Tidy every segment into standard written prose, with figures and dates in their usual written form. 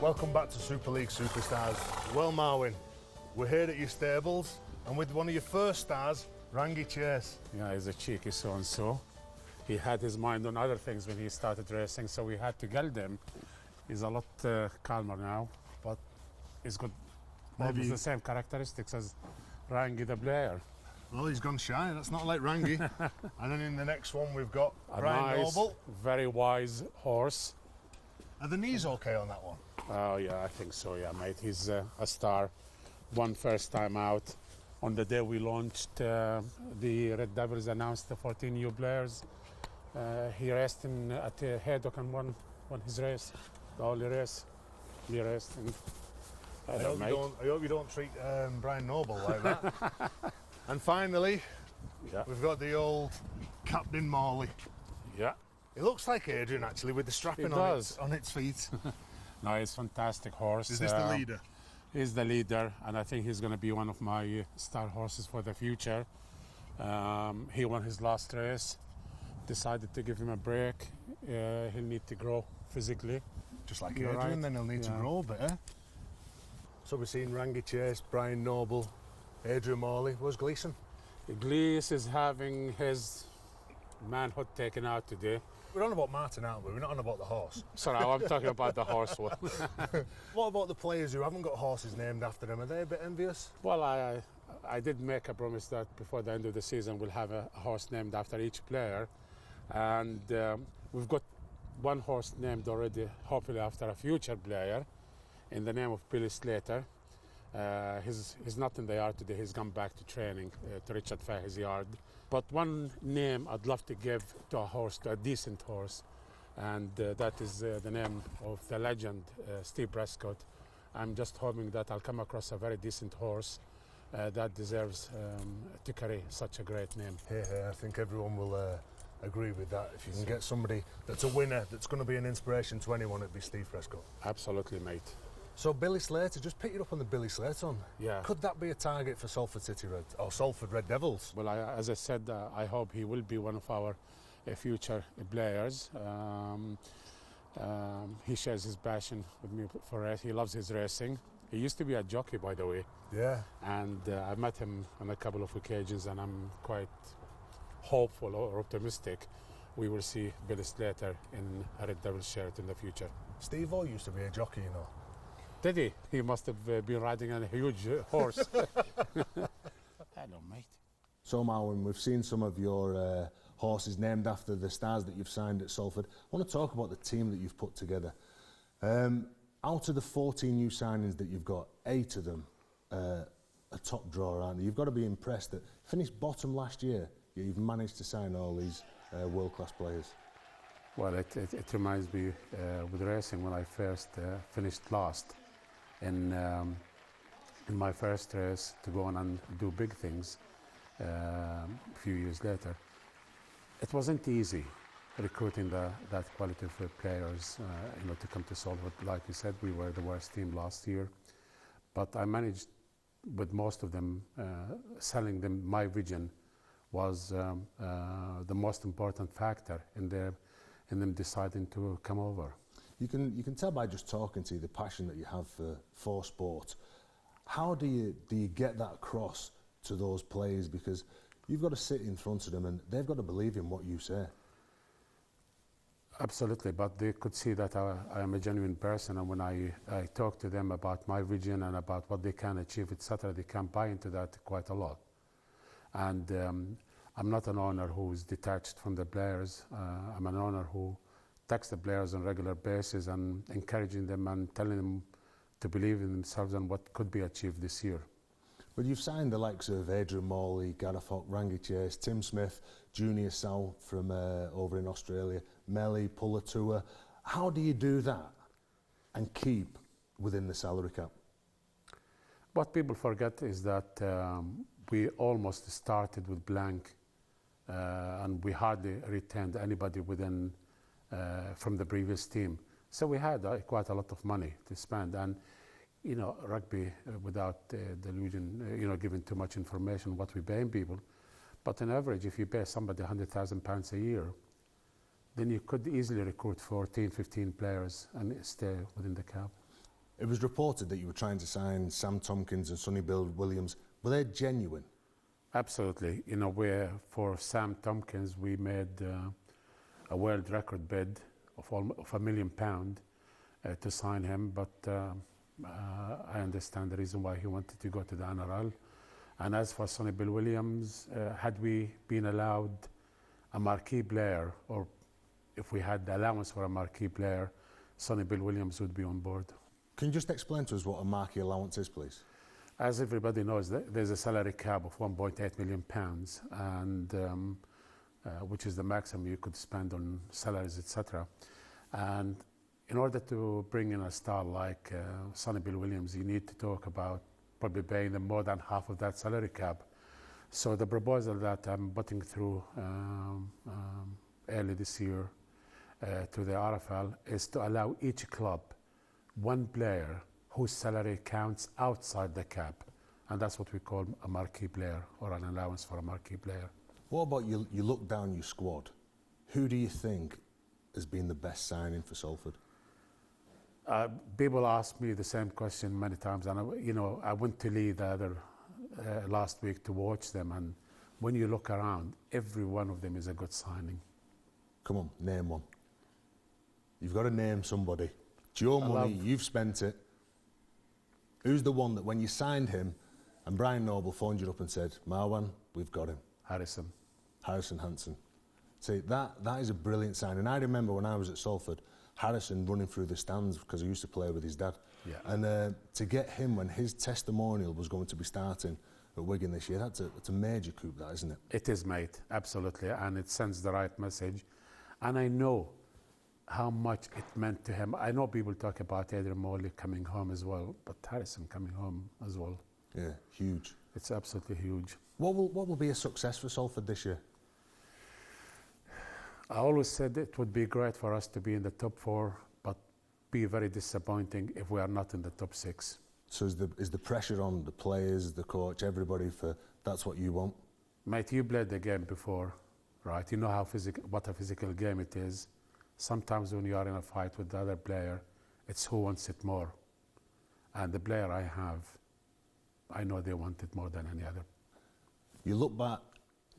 Welcome back to Super League Superstars. Well, Marwan, we're here at your stables and with one of your first stars, Rangi Chase. Yeah, he's a cheeky so-and-so. He had his mind on other things when he started racing, so we had to geld him. He's a lot calmer now, but he's got almost the same characteristics as Rangi the player. Well, he's gone shy, that's not like Rangi. And then in the next one we've got A Brian nice, Noble. very wise horse. Are the knees okay on that one? Oh yeah, I think so, yeah, mate. He's a star. Won first time out. On the day we launched, the Red Devils announced the 14 new players. He raced in at Haydock and won his race, the only race he raced. And I hope you don't treat Brian Noble like that. And finally, we've got the old Captain Morley. Yeah. It looks like Adrian actually with the strapping on its feet. No, he's a fantastic horse. Is this the leader? He's the leader, and I think he's going to be one of my star horses for the future. He won his last race, decided to give him a break. He'll need to grow physically. Just like Adrian, then he'll need to grow a bit, eh? So we've seen Rangi Chase, Brian Noble, Adrian Morley. Where's Gleeson? Gleeson is having his manhood taken out today. We're on about Martin, aren't we? We're not on about the horse. Sorry, I'm talking about the horse one. What about the players who haven't got horses named after them? Are they a bit envious? Well, I did make a promise that before the end of the season we'll have a horse named after each player. And we've got one horse named already, hopefully after a future player, in the name of Billy Slater. He's not in the yard today, he's gone back to training to Richard Fahey's yard. But one name I'd love to give to a horse, to a decent horse, and that is the name of the legend, Steve Prescott. I'm just hoping that I'll come across a very decent horse that deserves to carry such a great name. Hey, I think everyone will agree with that. If you can get somebody that's a winner, that's going to be an inspiration to anyone, it'd be Steve Prescott. Absolutely, mate. So Billy Slater, just pick it up on the Billy Slater one. Yeah. Could that be a target for Salford City Red or Salford Red Devils? Well, as I said, I hope he will be one of our future players. He shares his passion with me for race. He loves his racing. He used to be a jockey, by the way. Yeah. And I've met him on a couple of occasions, and I'm quite hopeful or optimistic we will see Billy Slater in a Red Devils shirt in the future. Steve-O used to be a jockey, you know. Did he? He must have been riding on a huge horse. Hello, mate. So, Marwan, we've seen some of your horses named after the stars that you've signed at Salford. I want to talk about the team that you've put together. Out of the 14 new signings that you've got, 8 of them a top drawer, aren't they? You've got to be impressed that finished bottom last year, yet you've managed to sign all these world-class players. Well, it reminds me with racing when I first finished last in my first race to go on and do big things a few years later. It wasn't easy recruiting that quality of players to come to Salford. Like you said, we were the worst team last year, but I managed with most of them, selling them my vision was the most important factor in them deciding to come over. You can tell by just talking to you the passion that you have for sport. How do you get that across to those players? Because you've got to sit in front of them and they've got to believe in what you say. Absolutely, but they could see that I am a genuine person, and when I talk to them about my vision and about what they can achieve, etc., they can buy into that quite a lot. And I'm not an owner who is detached from the players. I'm an owner who texts the players on a regular basis and encouraging them and telling them to believe in themselves and what could be achieved this year. Well, you've signed the likes of Adrian Morley, Gareth Hock, Rangi Chase, Tim Smith, Junior Sal from over in Australia, Melly, Pulatua. How do you do that and keep within the salary cap? What people forget is that we almost started with blank and we hardly retained anybody within from the previous team. So we had quite a lot of money to spend, and rugby without delusion, giving too much information what we paying people. But on average, if you pay somebody £100,000 a year, then you could easily recruit 14, 15 players and stay within the cap. It was reported that you were trying to sign Sam Tompkins and Sonny Bill Williams. Were they genuine? Absolutely. For Sam Tompkins, we made a world record bid of £1 million to sign him, but I understand the reason why he wanted to go to the NRL. And as for Sonny Bill Williams, had we been allowed a marquee player, or if we had the allowance for a marquee player, Sonny Bill Williams would be on board. Can you just explain to us what a marquee allowance is, please? As everybody knows, there's a salary cap of £1.8 million, and which is the maximum you could spend on salaries, etc. And in order to bring in a star like Sonny Bill Williams, you need to talk about probably paying them more than half of that salary cap. So the proposal that I'm putting through early this year to the RFL is to allow each club one player whose salary counts outside the cap, and that's what we call a marquee player, or an allowance for a marquee player. What about you look down your squad? Who do you think has been the best signing for Salford? People ask me the same question many times, and I went to Lee the other last week to watch them, and when you look around, every one of them is a good signing. Come on, name one. You've got to name somebody. It's your money, you've spent it. Who's the one that when you signed him and Brian Noble phoned you up and said, Marwan, we've got him? Harrison Hansen. See, that is a brilliant sign. And I remember when I was at Salford, Harrison running through the stands because he used to play with his dad. Yeah. And to get him when his testimonial was going to be starting at Wigan this year, that's a major coup, that, isn't it? It is, mate, absolutely, and it sends the right message. And I know how much it meant to him. I know people talk about Adrian Morley coming home as well, but Harrison coming home as well. Yeah, huge. It's absolutely huge. What will be a success for Salford this year? I always said it would be great for us to be in the top 4, but be very disappointing if we are not in the top 6. So is the pressure on the players, the coach, everybody for that's what you want? Mate, you played the game before, right? You know what a physical game it is. Sometimes when you are in a fight with the other player, it's who wants it more. And the player I have, I know they want it more than any other. You look back,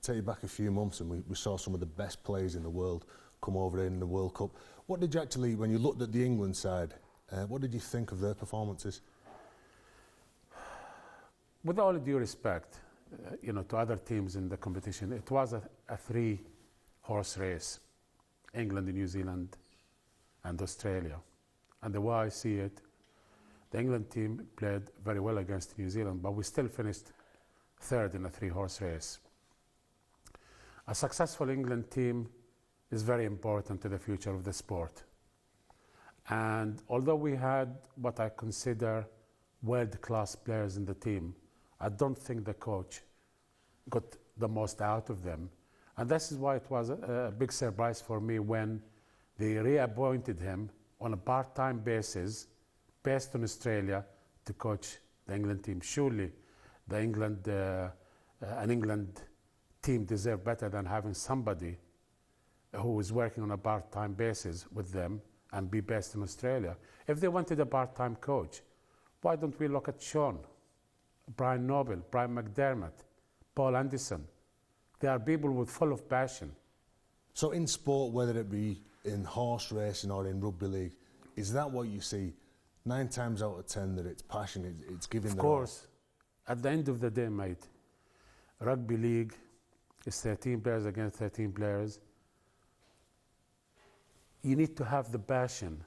take you back a few months, and we saw some of the best players in the world come over in the World Cup. What did you actually, when you looked at the England side, what did you think of their performances? With all due respect, to other teams in the competition, it was a 3-horse race. England, New Zealand, and Australia. And the way I see it, the England team played very well against New Zealand, but we still finished 3rd in a 3-horse race. A successful England team is very important to the future of the sport. And although we had what I consider world-class players in the team, I don't think the coach got the most out of them. And this is why it was a big surprise for me when they reappointed him on a part-time basis, based in Australia, to coach the England team. Surely an England team deserves better than having somebody who is working on a part-time basis with them and be based in Australia. If they wanted a part-time coach, why don't we look at Sean, Brian Noble, Brian McDermott, Paul Anderson? They are people full of passion. So in sport, whether it be in horse racing or in rugby league, is that what you see 9 times out of 10, that it's passion, it's giving their all? Of course. At the end of the day, mate, rugby league is 13 players against 13 players. You need to have the passion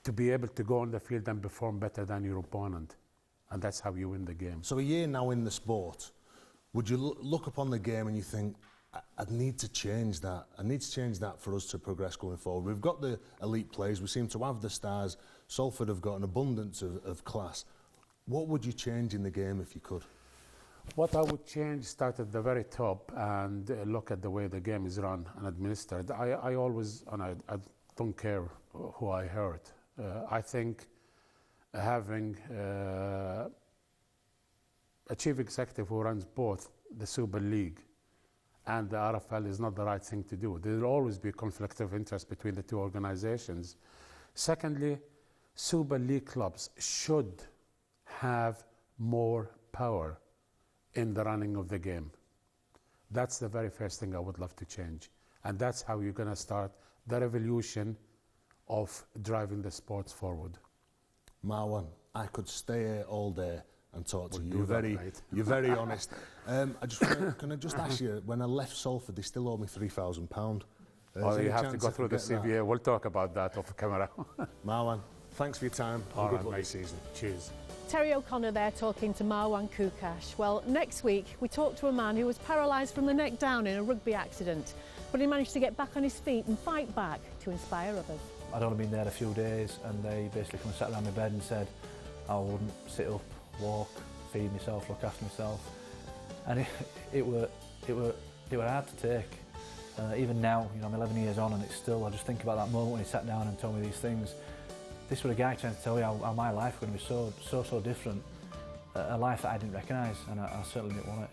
to be able to go on the field and perform better than your opponent. And that's how you win the game. So a year now in the sport, would you look upon the game and you think, I need to change that. I need to change that for us to progress going forward. We've got the elite players. We seem to have the stars. Salford have got an abundance of class. What would you change in the game if you could? What I would change, start at the very top and look at the way the game is run and administered. I always, and I don't care who I hurt. I think having a chief executive who runs both the Super League and the RFL is not the right thing to do. There will always be a conflict of interest between the two organizations. Secondly, Super League clubs should have more power in the running of the game. That's the very first thing I would love to change. And that's how you're going to start the revolution of driving the sports forward. Marwan, I could stay here all day and talk to you. You're very honest. Can I just ask you, when I left Salford, they still owe me £3,000. Oh, you have to go through the CVA. We'll talk about that off camera. Marwan, thanks for your time. All Good right, luck mate. this season. Cheers. Terry O'Connor there talking to Marwan Koukash. Well, next week we talk to a man who was paralysed from the neck down in a rugby accident, but he managed to get back on his feet and fight back to inspire others. I'd only been there a few days and they basically come and sat around my bed and said I wouldn't sit up, walk, feed myself, look after myself. And it were hard to take. Even now, you know, I'm 11 years on and it's still, I just think about that moment when he sat down and told me these things. This was a guy trying to tell me how my life was going to be so different. A life that I didn't recognise, and I certainly didn't want it.